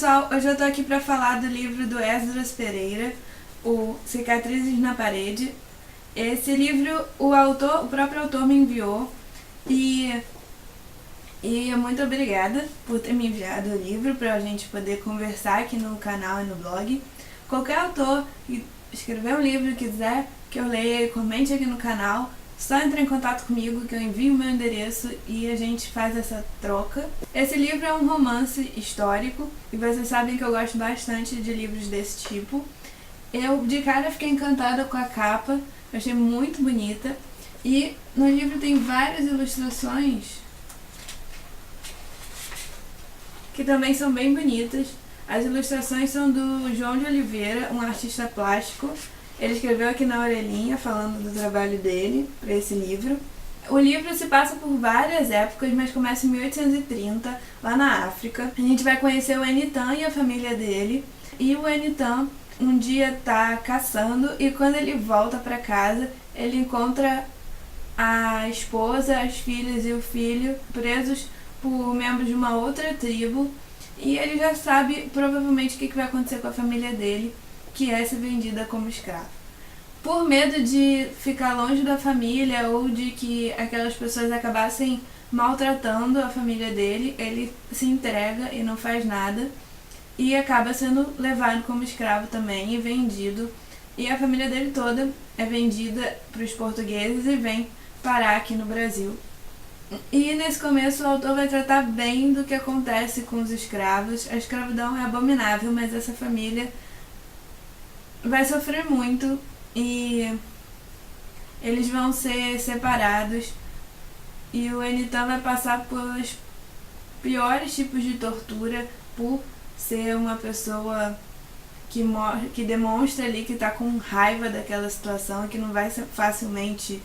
pessoal, hoje eu tô aqui pra falar do livro do Esdras Pereira, o Cicatrizes na Parede. Esse livro o próprio autor me enviou e muito obrigada por ter me enviado o livro pra gente poder conversar aqui no canal e no blog. Qualquer autor que escrever um livro e quiser que eu leia e comente aqui no canal, só entra em contato comigo que eu envio o meu endereço e a gente faz essa troca. Esse livro é um romance histórico e vocês sabem que eu gosto bastante de livros desse tipo. Eu de cara fiquei encantada com a capa, eu achei muito bonita e no livro tem várias ilustrações que também são bem bonitas. As ilustrações são do João de Oliveira, um artista plástico. Ele escreveu aqui na orelhinha falando do trabalho dele para esse livro. O livro se passa por várias épocas, mas começa em 1830, lá na África. A gente vai conhecer o Enitan e a família dele. E o Enitan um dia tá caçando e quando ele volta para casa, ele encontra a esposa, as filhas e o filho presos por membros de uma outra tribo. E ele já sabe provavelmente o que vai acontecer com a família dele, que é ser vendida como escravo. Por medo de ficar longe da família ou de que aquelas pessoas acabassem maltratando a família dele, ele se entrega e não faz nada e acaba sendo levado como escravo também e vendido. E a família dele toda é vendida para os portugueses e vem parar aqui no Brasil. E nesse começo o autor vai tratar bem do que acontece com os escravos. A escravidão é abominável, mas essa família vai sofrer muito e eles vão ser separados e o Enitan vai passar pelos piores tipos de tortura por ser uma pessoa que demonstra ali que está com raiva daquela situação e que não vai ser facilmente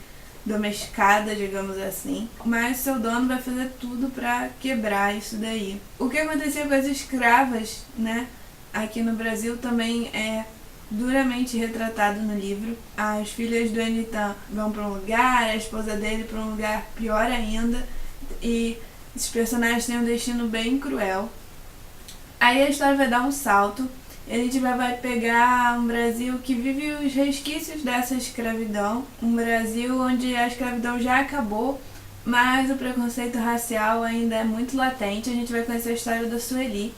domesticada, digamos assim, mas seu dono vai fazer tudo para quebrar isso daí. O que acontecia com as escravas, né, aqui no Brasil também é duramente retratado no livro. As filhas do Enitan vão para um lugar, a esposa dele para um lugar pior ainda, e esses personagens têm um destino bem cruel. Aí a história vai dar um salto. A gente vai pegar um Brasil que vive os resquícios dessa escravidão, um Brasil onde a escravidão já acabou, mas o preconceito racial ainda é muito latente. A gente vai conhecer a história da Sueli,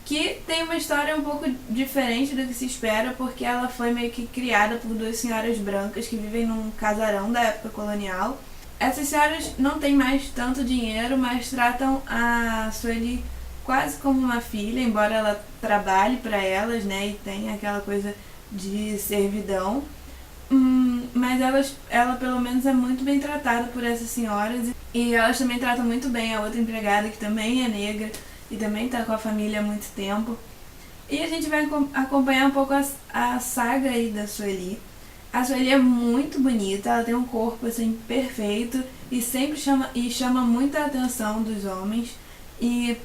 que tem uma história um pouco diferente do que se espera, porque ela foi meio que criada por duas senhoras brancas que vivem num casarão da época colonial. Essas senhoras não têm mais tanto dinheiro, mas tratam a Sueli quase como uma filha, embora ela trabalhe para elas, né, e tenha aquela coisa de servidão. Mas ela pelo menos é muito bem tratada por essas senhoras e elas também tratam muito bem a outra empregada que também é negra e também está com a família há muito tempo. E a gente vai acompanhar um pouco a saga aí da Sueli. A Sueli é muito bonita, ela tem um corpo assim perfeito e sempre chama muita atenção dos homens. E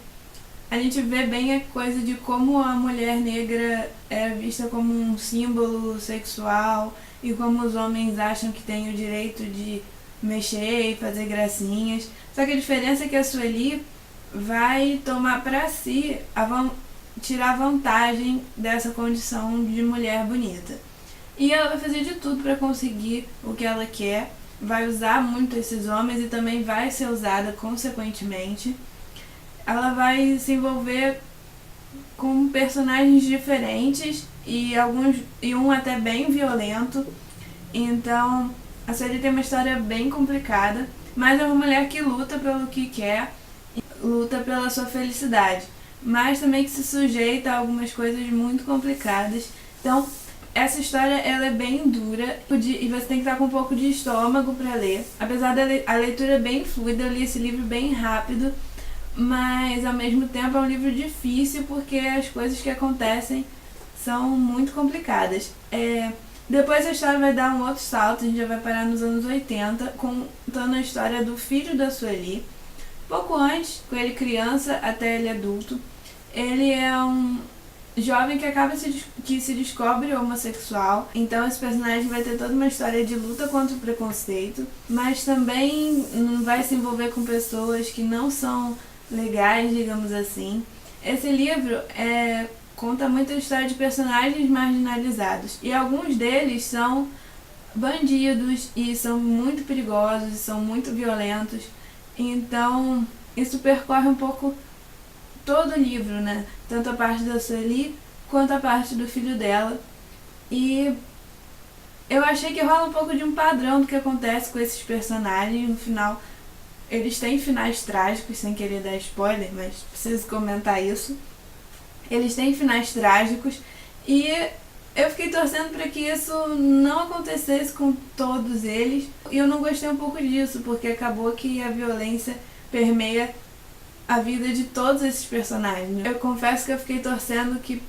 a gente vê bem a coisa de como a mulher negra é vista como um símbolo sexual e como os homens acham que têm o direito de mexer e fazer gracinhas. Só que a diferença é que a Sueli vai tomar para si, tirar vantagem dessa condição de mulher bonita. E ela vai fazer de tudo para conseguir o que ela quer, vai usar muito esses homens e também vai ser usada consequentemente. Ela vai se envolver com personagens diferentes e um até bem violento. Então, a Sueli tem uma história bem complicada, mas é uma mulher que luta pelo que quer, luta pela sua felicidade, mas também que se sujeita a algumas coisas muito complicadas. Então, essa história ela é bem dura e você tem que estar com um pouco de estômago para ler. Apesar da a leitura bem fluida, eu li esse livro bem rápido, mas ao mesmo tempo é um livro difícil porque as coisas que acontecem são muito complicadas. Depois a história vai dar um outro salto, a gente já vai parar nos anos 80, contando a história do filho da Sueli. Pouco antes, com ele criança até ele adulto, ele é um jovem que se descobre homossexual. Então esse personagem vai ter toda uma história de luta contra o preconceito, mas também vai se envolver com pessoas que não são legais, digamos assim. Esse livro conta muita história de personagens marginalizados, e alguns deles são bandidos e são muito perigosos, são muito violentos. Então isso percorre um pouco todo o livro, né? Tanto a parte da Sueli quanto a parte do filho dela. E eu achei que rola um pouco de um padrão do que acontece com esses personagens. No final, eles têm finais trágicos, sem querer dar spoiler, mas preciso comentar isso. Eles têm finais trágicos e eu fiquei torcendo para que isso não acontecesse com todos eles. E eu não gostei um pouco disso, porque acabou que a violência permeia a vida de todos esses personagens. Eu confesso que eu fiquei torcendo que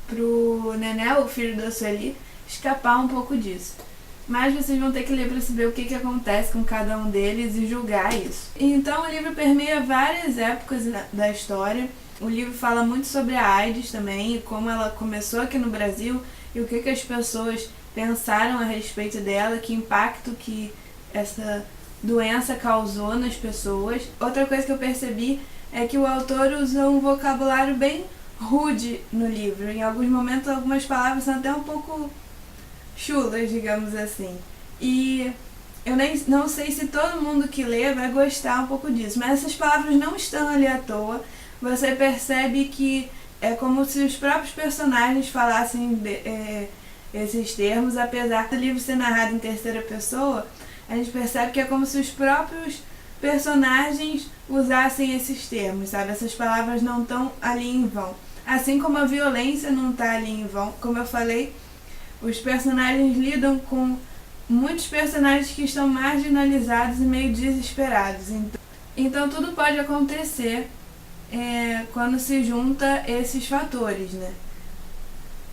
pro Nené, o filho da Sueli, escapar um pouco disso. Mas vocês vão ter que ler para saber o que acontece com cada um deles e julgar isso. Então o livro permeia várias épocas da história. O livro fala muito sobre a AIDS também, e como ela começou aqui no Brasil, e o que as pessoas pensaram a respeito dela, que impacto que essa doença causou nas pessoas. Outra coisa que eu percebi é que o autor usa um vocabulário bem rude no livro. Em alguns momentos, algumas palavras são até um pouco chulas, digamos assim. E eu não sei se todo mundo que lê vai gostar um pouco disso, mas essas palavras não estão ali à toa. Você percebe que é como se os próprios personagens falassem esses termos, apesar do livro ser narrado em terceira pessoa, a gente percebe que é como se os próprios personagens usassem esses termos, sabe? Essas palavras não estão ali em vão. Assim como a violência não está ali em vão. Como eu falei, os personagens lidam com muitos personagens que estão marginalizados e meio desesperados. Então tudo pode acontecer quando se junta esses fatores, né?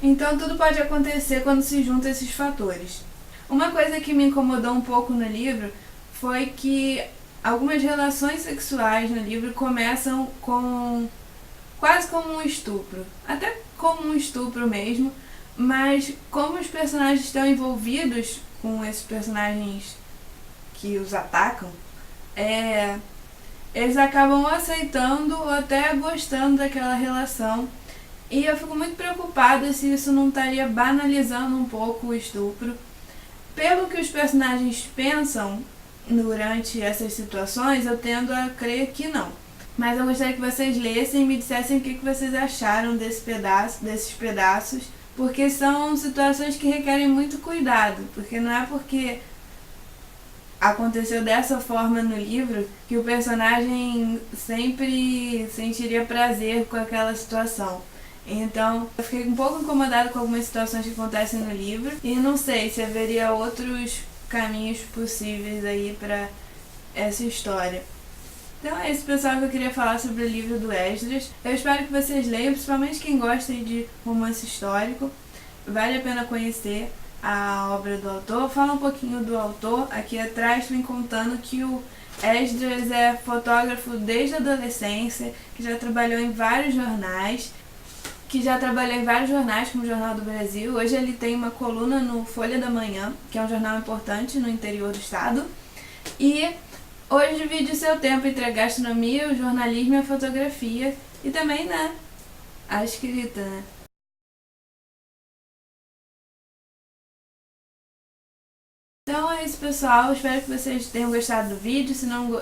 Então tudo pode acontecer quando se junta esses fatores. Uma coisa que me incomodou um pouco no livro foi que algumas relações sexuais no livro começam quase como um estupro, até como um estupro mesmo, mas como os personagens estão envolvidos com esses personagens que os atacam, eles acabam aceitando ou até gostando daquela relação. E eu fico muito preocupada se isso não estaria banalizando um pouco o estupro. Pelo que os personagens pensam durante essas situações, eu tendo a crer que não. Mas eu gostaria que vocês lessem e me dissessem o que vocês acharam desses pedaços, porque são situações que requerem muito cuidado, porque não é porque aconteceu dessa forma no livro que o personagem sempre sentiria prazer com aquela situação. Então, eu fiquei um pouco incomodada com algumas situações que acontecem no livro e não sei se haveria outros caminhos possíveis aí para essa história. Então é isso, pessoal, que eu queria falar sobre o livro do Esdras. Eu espero que vocês leiam, principalmente quem gosta de romance histórico. Vale a pena conhecer a obra do autor. Fala um pouquinho do autor. Aqui atrás vem contando que o Esdras é fotógrafo desde a adolescência, que já trabalhou em vários jornais, como o Jornal do Brasil. Hoje ele tem uma coluna no Folha da Manhã, que é um jornal importante no interior do estado. E hoje divide o seu tempo entre a gastronomia, o jornalismo e a fotografia. E também, né, a escrita, né? Então é isso, pessoal. Espero que vocês tenham gostado do vídeo.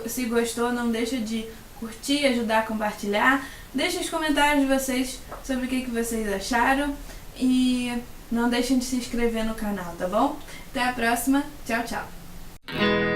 Se gostou, não deixa de curtir, ajudar a compartilhar. Deixem os comentários de vocês sobre o que vocês acharam. E não deixem de se inscrever no canal, tá bom? Até a próxima. Tchau, tchau.